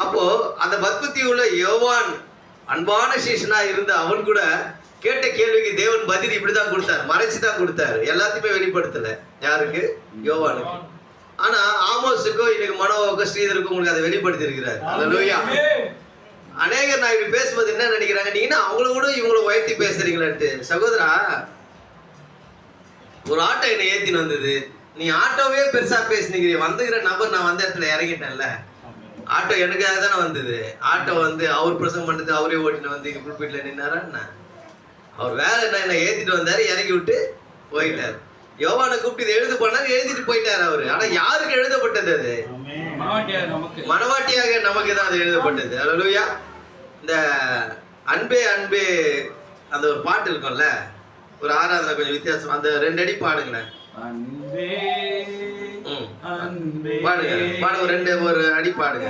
அப்போ அந்த பத்மத்தி உள்ள யோவான் அன்பான சீஷனா இருந்த அவன் கூட கேட்ட கேள்விக்கு தேவன் பதில் இப்படிதான் கொடுத்தார், மறைச்சுதான் கொடுத்தாரு, எல்லாத்தையுமே வெளிப்படுத்தல. யாருக்கு? யோவானுக்கு. ஆனா ஆமோஸுக்கும் இன்னைக்கு மனோவுக்கும் ஸ்ரீதருக்கும் உங்களுக்கு அதை வெளிப்படுத்தி இருக்கிறார். அல்லேலூயா. அநேகர் நான் இப்படி பேசும்போது என்ன நினைக்கிறாங்க, நீங்க அவங்கள கூட இவங்களை உயர்த்தி பேசுறீங்களான்ட்டு. சகோதரா, ஒரு ஆட்டோ என்னை ஏத்தின்னு வந்தது, நீ ஆட்டோவே பெருசா பேசுனீங்க. வந்துகிற நபர் நான் வந்த இடத்துல இறங்கிட்டேன்ல, ஆட்டோ எனக்காக தானே வந்தது. ஆட்டோ அவர் பிரசங்கம் பண்ணது அவரே ஓட்டின்னு வந்து இங்க புல்பீட்ல நின்னாரா என்ன? அவர் வேலை என்ன ஏத்திட்டு வந்தாரு, இறக்கி விட்டு போயிட்டாரு. யோவானை கூப்பிட்டு இதை எழுத போனாரு, எழுதிட்டு போயிட்டாரு அவரு. ஆனா யாருக்கு எழுதப்பட்டது? அது மனவாட்டியாக நமக்கு தான் அது எழுதப்பட்டது. அல்லேலூயா. இந்த அன்பே அன்பே அந்த ஒரு பாட்டு இருக்கும்ல, ஒரு ஆராதனை கொஞ்சம் வித்தியாசம், அந்த 2 அடி பாடுங்களேன். பாடுங்க, ஒரு 2 அடி பாடுங்க.